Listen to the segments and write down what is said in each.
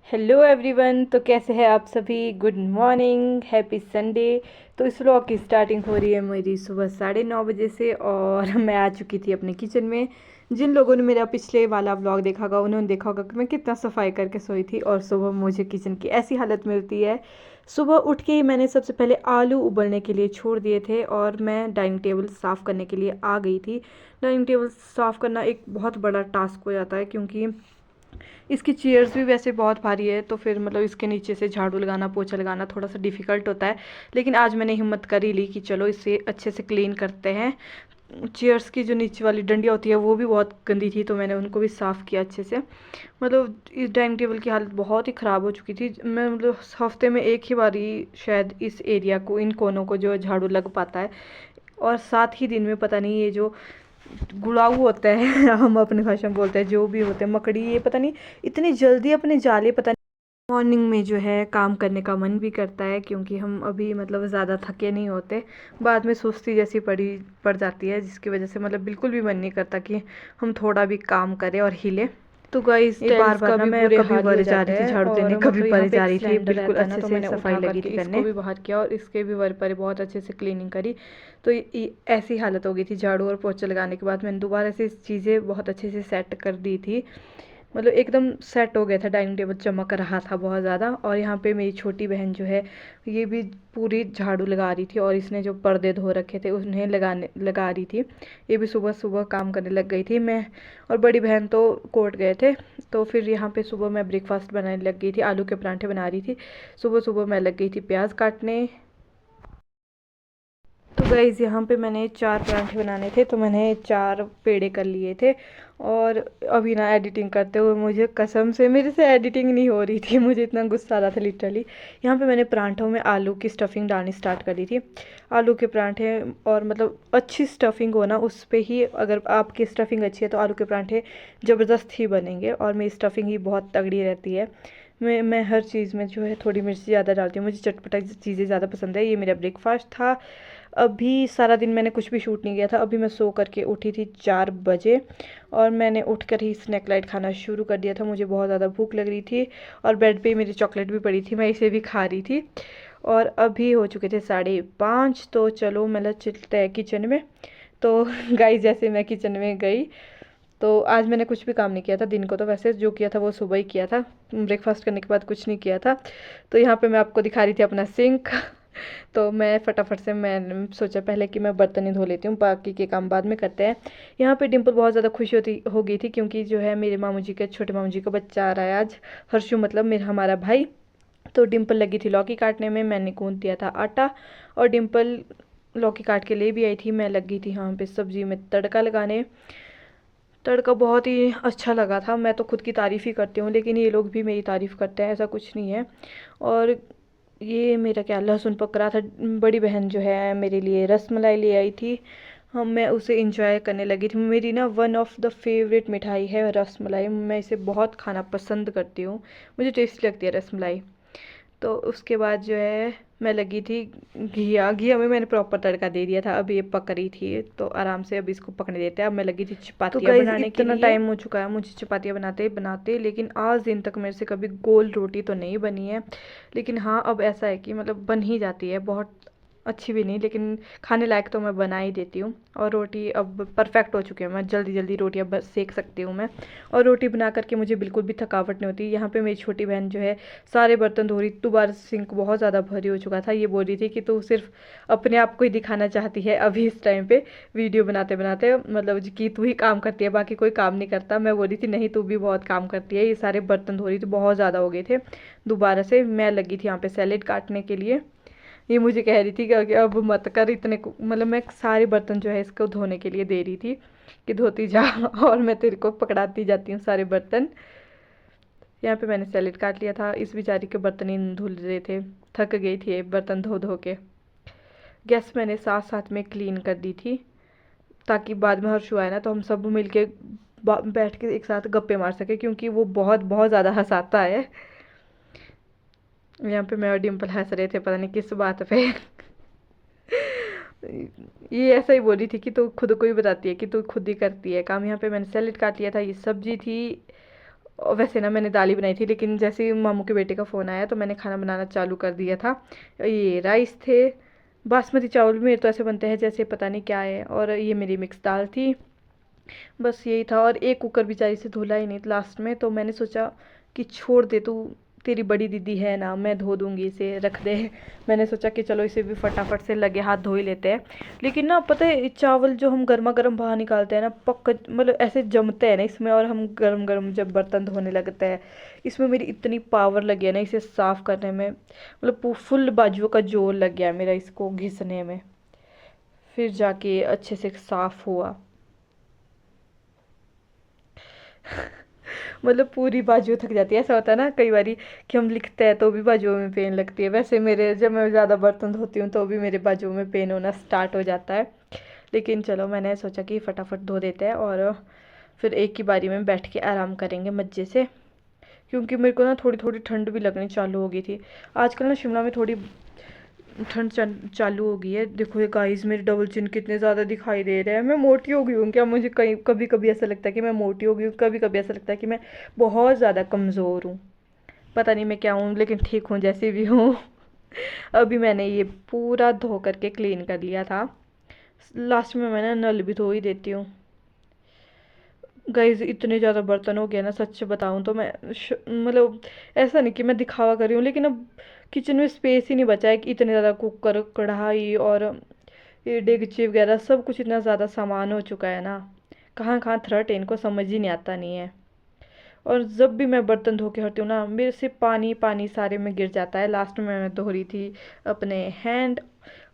Hello everyone. तो कैसे हैं आप सभी? Good morning, happy Sunday. तो इस व्लॉग की स्टार्टिंग हो रही है मेरी सुबह 9:30 बजे से और मैं आ चुकी थी अपने किचन में। जिन लोगों ने मेरा पिछले वाला व्लॉग देखा होगा उन्होंने देखा होगा कि मैं कितना सफाई करके सोई थी और सुबह मुझे किचन की ऐसी हालत मिलती है। सुबह उठ के ही मैंने सबसे पहले आलू उबलने के लिए छोड़ दिए थे और मैं डाइनिंग टेबल साफ़ करने के लिए आ गई थी। डाइनिंग टेबल साफ़ करना एक बहुत बड़ा टास्क हो जाता है क्योंकि इसकी चेयर्स भी वैसे बहुत भारी है, तो फिर मतलब इसके नीचे से झाड़ू लगाना पोछा लगाना थोड़ा सा डिफ़िकल्ट होता है। लेकिन आज मैंने हिम्मत कर ही ली कि चलो इसे अच्छे से क्लीन करते हैं। चेयर्स की जो नीचे वाली डंडियाँ होती है वो भी बहुत गंदी थी, तो मैंने उनको भी साफ़ किया अच्छे से। मतलब इस डाइनिंग टेबल की हालत बहुत ही ख़राब हो चुकी थी। मैं मतलब हफ्ते में एक ही बारी शायद इस एरिया को, इन कोनों को जो झाड़ू लग पाता है, और 7 ही दिन में पता नहीं ये जो गुड़ाऊ होता है हम अपनी भाषा में बोलते हैं, जो भी होते हैं मकड़ी, ये पता नहीं इतनी जल्दी अपने जाले, पता नहीं। मॉर्निंग में जो है काम करने का मन भी करता है क्योंकि हम अभी मतलब ज़्यादा थके नहीं होते। बाद में सुस्ती जैसी पड़ जाती है, जिसकी वजह से मतलब बिल्कुल भी मन नहीं करता कि हम थोड़ा भी काम करें और हिले। तो गाइस ये बार बार ना मैं कभी ऊपर जा रही थी झाड़ू देने, कभी ऊपर जा रही थी, बिल्कुल अच्छे से सफाई लगी थी करने। इसको भी बाहर किया और इसके भी वर पर बहुत अच्छे से क्लीनिंग करी। तो ऐसी हालत हो गई थी झाड़ू और पोछा लगाने के बाद। मैंने दोबारा से चीज़ें बहुत अच्छे से सेट कर दी थी, मतलब एकदम सेट हो गया था। डाइनिंग टेबल चमक रहा था बहुत ज़्यादा। और यहाँ पे मेरी छोटी बहन जो है ये भी पूरी झाड़ू लगा रही थी और इसने जो पर्दे धो रखे थे उन्हें लगा रही थी। ये भी सुबह सुबह काम करने लग गई थी। मैं और बड़ी बहन तो कोर्ट गए थे। तो फिर यहाँ पे सुबह मैं ब्रेकफास्ट बनाने लग गई थी, आलू के परांठे बना रही थी। सुबह सुबह मैं लग गई थी प्याज काटने। तो गाइज़ यहाँ पे मैंने 4 परांठे बनाने थे, तो मैंने 4 पेड़े कर लिए थे। और अभी ना एडिटिंग करते हुए मुझे कसम से मेरे से एडिटिंग नहीं हो रही थी, मुझे इतना गुस्सा आ रहा था लिटरली। यहाँ पे मैंने परांठों में आलू की स्टफिंग डालनी स्टार्ट कर दी थी। आलू के परांठे, और मतलब अच्छी स्टफिंग हो ना उस पर ही, अगर आपकी स्टफिंग अच्छी है तो आलू के परांठे ज़बरदस्त ही बनेंगे। और मेरी स्टफिंग ही बहुत तगड़ी रहती है। मैं हर चीज़ में जो है थोड़ी मिर्ची ज़्यादा डालती हूँ, मुझे चटपटा चीज़ें ज़्यादा पसंद है। ये मेरा ब्रेकफास्ट था। अभी सारा दिन मैंने कुछ भी शूट नहीं किया था। अभी मैं सो करके उठी थी 4 बजे और मैंने उठकर ही स्नैक लाइट खाना शुरू कर दिया था। मुझे बहुत ज़्यादा भूख लग रही थी और बेड पे ही मेरी चॉकलेट भी पड़ी थी, मैं इसे भी खा रही थी। और अभी हो चुके थे 5:30, तो चलो मतलब चलते हैं किचन में। तो गाइस जैसे मैं किचन में गई, तो आज मैंने कुछ भी काम नहीं किया था दिन को, तो वैसे जो किया था वो सुबह ही किया था। ब्रेकफास्ट करने के बाद कुछ नहीं किया था। तो यहाँ पे मैं आपको दिखा रही थी अपना सिंक। तो मैं फटाफट से मैंने सोचा पहले कि मैं बर्तन ही धो लेती हूँ, बाकी के काम बाद में करते हैं। यहाँ पे डिम्पल बहुत ज़्यादा खुश हो गई थी क्योंकि जो है मेरे मामू जी के छोटे मामू जी का बच्चा आ रहा है आज, हर्षु मतलब मेरा हमारा भाई। तो डिम्पल लगी थी लौकी काटने में, मैंने गूंद दिया था आटा और डिम्पल लौकी काट के ले भी आई थी। मैं लगी थी यहाँ पे सब्जी में तड़का लगाने। तड़का बहुत ही अच्छा लगा था। मैं तो खुद की तारीफ़ ही करती हूँ, लेकिन ये लोग भी मेरी तारीफ़ करते हैं, ऐसा कुछ नहीं है। और ये मेरा क्या लहसुन पक रहा था। बड़ी बहन जो है मेरे लिए रस मलाई ले आई थी। हम मैं उसे इंजॉय करने लगी थी। मेरी ना वन ऑफ द फेवरेट मिठाई है रस मलाई, मैं इसे बहुत खाना पसंद करती हूँ, मुझे टेस्टी लगती है रस मलाई। तो उसके बाद जो है मैं लगी थी घिया घिया में मैंने प्रॉपर तड़का दे दिया था। अब ये पक रही थी तो आराम से अब इसको पकने देते हैं। अब मैं लगी थी चपातियाँ बनाने के लिए। इतना टाइम हो चुका है मुझे चपातियाँ बनाते बनाते, लेकिन आज दिन तक मेरे से कभी गोल रोटी तो नहीं बनी है। लेकिन हाँ अब ऐसा है कि मतलब बन ही जाती है, बहुत अच्छी भी नहीं लेकिन खाने लायक तो मैं बना ही देती हूँ। और रोटी अब परफेक्ट हो चुकी है, मैं जल्दी जल्दी रोटी अब बस सेक सकती हूँ मैं। और रोटी बना करके मुझे बिल्कुल भी थकावट नहीं होती। यहाँ पे मेरी छोटी बहन जो है सारे बर्तन धो रही, दोबारा सिंक बहुत ज़्यादा भारी हो चुका था। ये बोल रही थी कि तू सिर्फ अपने आप को ही दिखाना चाहती है अभी इस टाइम पे वीडियो बनाते बनाते, मतलब कि तू ही काम करती है बाकी कोई काम नहीं करता। मैं बोल रही थी नहीं तू भी बहुत काम करती है। ये सारे बर्तन धो रही थी, बहुत ज़्यादा हो गए थे। दोबारा से मैं लगी थी यहाँ पे सैलेड काटने के लिए। ये मुझे कह रही थी कि अब मत कर इतने मतलब मैं सारे बर्तन जो है इसको धोने के लिए दे रही थी कि धोती जा और मैं तेरे को पकड़ाती जाती हूँ सारे बर्तन। यहाँ पे मैंने सैलेड काट लिया था। इस बेचारी के बर्तन ही धुल रहे थे, थक गई थी ये बर्तन धो धो के। गैस मैंने साथ साथ में क्लीन कर दी थी ताकि बाद में हर्षु आए ना तो हम सब मिल के बैठ के एक साथ गप्पे मार सके, क्योंकि वो बहुत बहुत ज़्यादा हंसाता है। यहाँ पे मैं और डिम्पल हंस रहे थे पता नहीं किस बात पे। ये ऐसा ही बोल रही थी कि तू खुद को ही बताती है कि तू खुद ही करती है काम। यहाँ पे मैंने सैलेड काट लिया था, ये सब्जी थी और वैसे ना मैंने दाल ही बनाई थी, लेकिन जैसे ही मामू के बेटे का फ़ोन आया तो मैंने खाना बनाना चालू कर दिया था। ये राइस थे, बासमती चावल मेरे तो ऐसे बनते हैं जैसे पता नहीं क्या है, और ये मेरी मिक्स दाल थी। बस यही था, और एक कुकर बेचारी से धुला ही नहीं लास्ट में, तो मैंने सोचा कि छोड़ दे तू, तेरी बड़ी दीदी है ना, मैं धो दूंगी, इसे रख दे। मैंने सोचा कि चलो इसे भी फटाफट से लगे हाथ धो ही लेते हैं। लेकिन ना पता है, ये चावल जो हम गर्मा गर्म बाहर निकालते हैं ना, पक्का मतलब ऐसे जमते हैं ना इसमें, और हम गरम गरम जब बर्तन धोने लगते हैं, इसमें मेरी इतनी पावर लगी है ना इसे साफ़ करने में, मतलब फुल बाजुओं का जोर लग गया मेरा इसको घिसने में, फिर जाके अच्छे से साफ़ हुआ। मतलब पूरी बाजू थक जाती है, ऐसा होता है ना कई बारी कि हम लिखते हैं तो भी बाजुओं में पेन लगती है, वैसे मेरे जब मैं ज़्यादा बर्तन धोती हूँ तो भी मेरे बाजुओं में पेन होना स्टार्ट हो जाता है। लेकिन चलो मैंने सोचा कि फटाफट धो देते हैं, और फिर एक ही बारी में बैठ के आराम करेंगे मज़े से, क्योंकि मेरे को ना थोड़ी थोड़ी ठंड भी लगनी चालू हो गई थी। आजकल ना शिमला में थोड़ी ठंड चालू हो गई है। देखो ये गाइस, मेरे डबल चिन कितने ज़्यादा दिखाई दे रहे हैं। मैं मोटी हो गई हूँ क्या? मुझे कहीं कभी कभी ऐसा लगता है कि मैं मोटी हो गई हूँ, कभी कभी ऐसा लगता है कि मैं बहुत ज़्यादा कमज़ोर हूँ। पता नहीं मैं क्या हूँ, लेकिन ठीक हूँ जैसी भी हूँ। अभी मैंने ये पूरा धो करके क्लीन कर लिया था। लास्ट में मैंने नल भी धो ही देती हूँ। गाइस इतने ज़्यादा बर्तन हो गए ना, सच बताऊँ तो मैं मतलब ऐसा नहीं कि मैं दिखावा कर रही हूँ, लेकिन अब किचन में स्पेस ही नहीं बचा है कि इतने ज़्यादा कुकर, कढ़ाई और ये डेगची वगैरह सब कुछ इतना ज़्यादा सामान हो चुका है ना, कहाँ कहाँ थ्रट है इनको समझ ही नहीं आता नहीं है। और जब भी मैं बर्तन धो के हटती हूँ ना, मेरे से पानी पानी सारे में गिर जाता है। लास्ट में मैं धो रही थी अपने हैंड,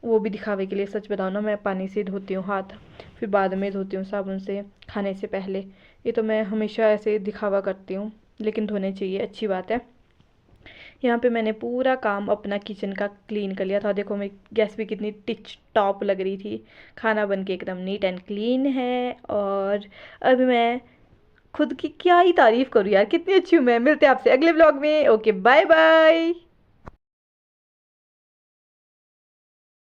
वो भी दिखावे के लिए। सच बताऊँ ना, मैं पानी से धोती हूँ हाथ, फिर बाद में धोती हूँ साबुन से खाने से पहले। ये तो मैं हमेशा ऐसे दिखावा करती हूँ, लेकिन धोने चाहिए, अच्छी बात है। यहाँ पे मैंने पूरा काम अपना किचन का क्लीन कर लिया था। देखो मेरी गैस भी कितनी टिच टॉप लग रही थी, खाना बन के एकदम नीट एंड क्लीन है। और अभी मैं खुद की क्या ही तारीफ़ करूँ यार, कितनी अच्छी हूँ मैं। मिलते हैं आपसे अगले व्लॉग में। Okay bye bye.